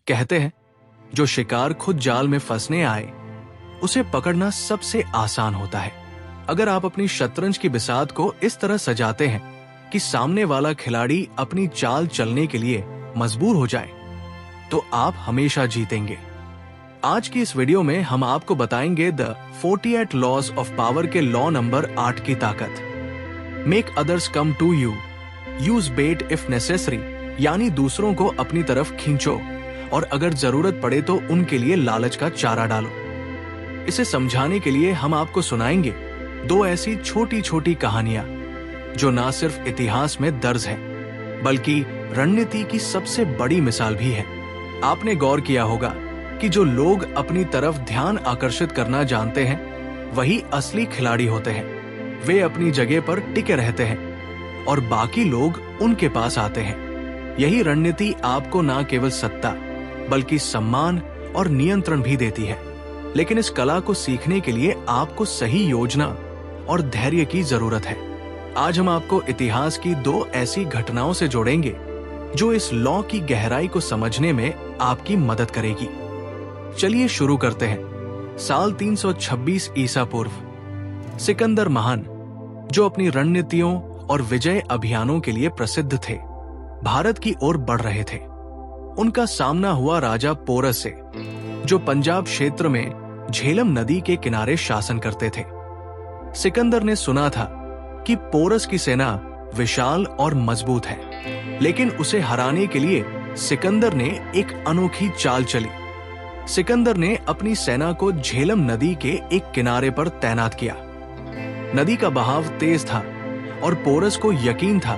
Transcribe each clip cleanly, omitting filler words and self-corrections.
कहते हैं जो शिकार खुद जाल में फंसने आए उसे पकड़ना सबसे आसान होता है। अगर आप अपनी शतरंज की बिसात को इस तरह सजाते हैं कि सामने वाला खिलाड़ी अपनी चाल चलने के लिए मजबूर हो जाए, तो आप हमेशा जीतेंगे। आज की इस वीडियो में हम आपको बताएंगे द 48 लॉज ऑफ पावर के लॉ नंबर 8 की ताकत। Make others come to you, use bait if necessary, यानी दूसरों को अपनी तरफ खींचो और अगर जरूरत पड़े तो उनके लिए लालच का चारा डालो। इसे समझाने के लिए हम आपको सुनाएंगे दो ऐसी छोटी छोटी कहानियां जो ना सिर्फ इतिहास में दर्ज हैं, बल्कि रणनीति की सबसे बड़ी मिसाल भी है। आपने गौर किया होगा कि जो लोग अपनी तरफ ध्यान आकर्षित करना जानते हैं वही असली खिलाड़ी होते हैं। वे अपनी जगह पर टिके रहते हैं और बाकी लोग उनके पास आते हैं। यही रणनीति आपको ना केवल सत्ता बल्कि सम्मान और नियंत्रण भी देती है। लेकिन इस कला को सीखने के लिए आपको सही योजना और धैर्य की जरूरत है। आज हम आपको इतिहास की दो ऐसी घटनाओं से जोड़ेंगे जो इस लॉ की गहराई को समझने में आपकी मदद करेगी। चलिए शुरू करते हैं। साल 326 ईसा पूर्व, सिकंदर महान, जो अपनी रणनीतियों और विजय अभियानों के लिए प्रसिद्ध थे, भारत की ओर बढ़ रहे थे। उनका सामना हुआ राजा पोरस से, जो पंजाब क्षेत्र में झेलम नदी के किनारे शासन करते थे। सिकंदर ने सुना था कि पोरस की सेना विशाल और मजबूत है, लेकिन उसे हराने के लिए सिकंदर ने एक अनोखी चाल चली। सिकंदर ने अपनी सेना को झेलम नदी के एक किनारे पर तैनात किया। नदी का बहाव तेज था और पोरस को यकीन था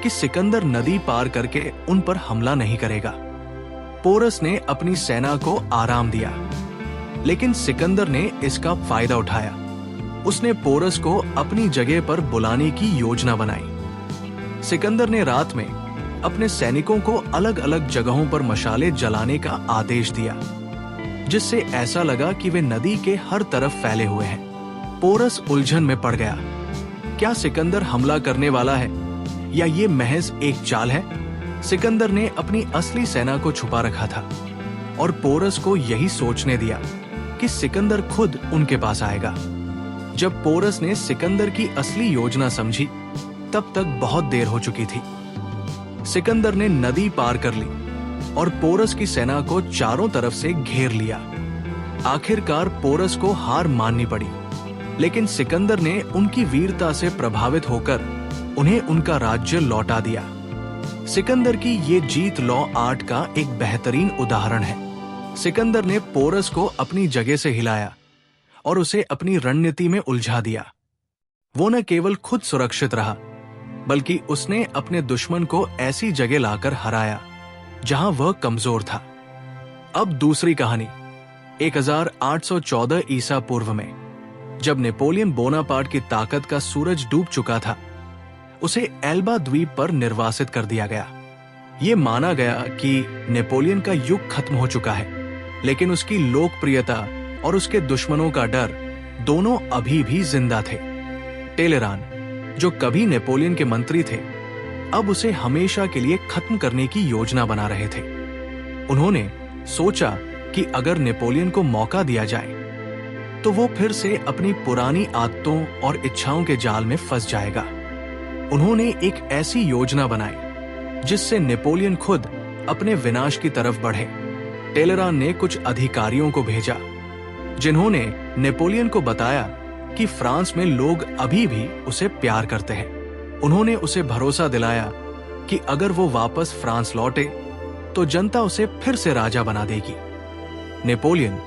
कि सिकंदर नदी पार करके उन पर हमला नहीं करेगा। पोरस ने अपनी सेना को आराम दिया, लेकिन सिकंदर ने इसका फायदा उठाया। उसने पोरस को अपनी जगह पर बुलाने की योजना बनाई। सिकंदर ने रात में अपने सैनिकों को अलग अलग जगहों पर मशाले जलाने का आदेश दिया, जिससे ऐसा लगा कि वे नदी के हर तरफ फैले हुए हैं। पोरस उलझन में पड़ गया। क्या सिकंदर हमला करने वाला है या ये महज एक चाल है? सिकंदर ने अपनी असली सेना को छुपा रखा था और पोरस को यही सोचने दिया कि सिकंदर खुद उनके पास आएगा। जब पोरस ने सिकंदर की असली योजना समझी, तब तक बहुत देर हो चुकी थी। सिकंदर ने नदी पार कर ली और पोरस की सेना को चारों तरफ से घेर लिया। आखिरकार पोरस को हार माननी पड़ी, लेकिन सिकंदर ने उनकी वीरता से प्रभावित होकर उन्हें उनका राज्य लौटा दिया। सिकंदर की ये जीत लॉ 8 का एक बेहतरीन उदाहरण है। सिकंदर ने पोरस को अपनी जगह से हिलाया और उसे अपनी रणनीति में उलझा दिया। वो न केवल खुद सुरक्षित रहा, बल्कि उसने अपने दुश्मन को ऐसी जगह लाकर हराया जहां वह कमजोर था। अब दूसरी कहानी। 1814 ईसा पूर्व में, जब नेपोलियन बोनापार्ट की ताकत का सूरज डूब चुका था, उसे एल्बा द्वीप पर निर्वासित कर दिया गया। ये माना गया कि नेपोलियन का युग खत्म हो चुका है, लेकिन उसकी लोकप्रियता और उसके दुश्मनों का डर दोनों अभी भी जिंदा थे। टेलेरान, जो कभी नेपोलियन के मंत्री थे, अब उसे हमेशा के लिए खत्म करने की योजना बना रहे थे। उन्होंने सोचा कि अगर नेपोलियन को मौका दिया जाए तो वो फिर से अपनी पुरानी आदतों और इच्छाओं के जाल में फंस जाएगा। उन्होंने एक ऐसी योजना बनाई जिससे नेपोलियन खुद अपने विनाश की तरफ बढ़े। टेलेरान ने कुछ अधिकारियों को भेजा, जिन्होंने नेपोलियन को बताया कि फ्रांस में लोग अभी भी उसे प्यार करते हैं। उन्होंने उसे भरोसा दिलाया कि अगर वो वापस फ्रांस लौटे तो जनता उसे फिर से राजा बना देगी। नेपोलियन,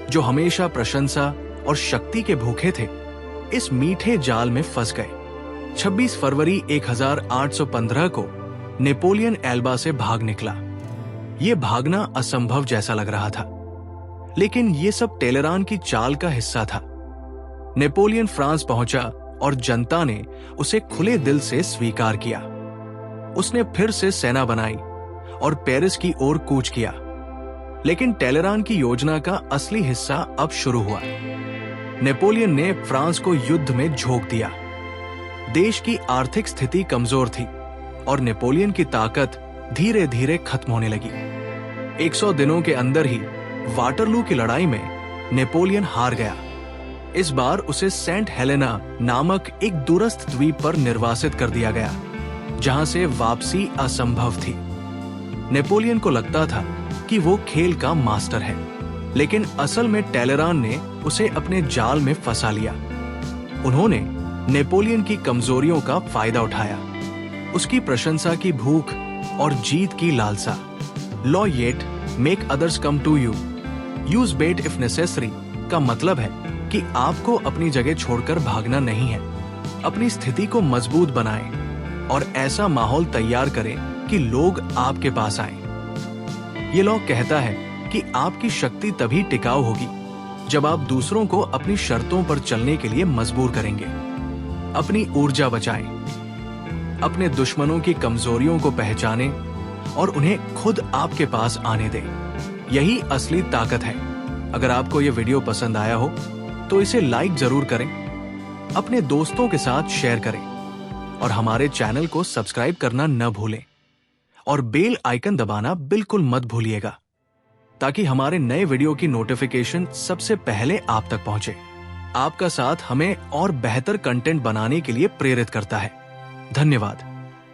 जो हमेशा प्रशंसा और शक्ति के भूखे थे, इस मीठे जाल में फंस गए। 26 फरवरी 1815 को नेपोलियन एल्बा से भाग निकला। ये भागना असंभव जैसा लग रहा था, लेकिन ये सब टेलेरान की चाल का हिस्सा था। नेपोलियन फ्रांस पहुंचा और जनता ने उसे खुले दिल से स्वीकार किया। उसने फिर से सेना बनाई और पेरिस की ओर कूच किया। लेकिन टेलेरान की योजना का असली हिस्सा अब शुरू हुआ। नेपोलियन ने फ्रांस को युद्ध में झोंक दिया। देश की आर्थिक स्थिति कमजोर थी और नेपोलियन की ताकत धीरे धीरे खत्म होने लगी। 100 दिनों के अंदर ही वाटरलू की लड़ाई में नेपोलियन हार गया। इस बार उसे सेंट हेलेना नामक एक दूरस्थ द्वीप पर निर्वासित कर दिया गया, जहां से वापसी असंभव थी। नेपोलियन को लगता था कि वो खेल का मास्टर है, लेकिन असल में टैलेरान ने उसे अपने जाल में फंसा लिया। उन्होंने नेपोलियन की कमजोरियों का फायदा उठाया, उसकी प्रशंसा की भूख और जीत की लालसा। Law eight make others come to you, use bait if necessary का मतलब है कि आपको अपनी जगह छोड़कर भागना नहीं है। अपनी स्थिति को मजबूत बनाएं और ऐसा माहौल तैयार करें कि लोग आपके पास आएं। ये लॉ कहता है कि आपकी शक्ति तभी टिकाऊ होगी जब आप दूसरों को अपनी शर्तों पर चलने के लिए मजबूर करेंगे। अपनी ऊर्जा बचाएं, अपने दुश्मनों की कमजोरियों को पहचानें और उन्हें खुद आपके पास आने दें। यही असली ताकत है। अगर आपको यह वीडियो पसंद आया हो तो इसे लाइक जरूर करें, अपने दोस्तों के साथ शेयर करें और हमारे चैनल को सब्सक्राइब करना न भूलें और बेल आइकन दबाना बिल्कुल मत भूलिएगा, ताकि हमारे नए वीडियो की नोटिफिकेशन सबसे पहले आप तक पहुंचे। आपका साथ हमें और बेहतर कंटेंट बनाने के लिए प्रेरित करता है। धन्यवाद।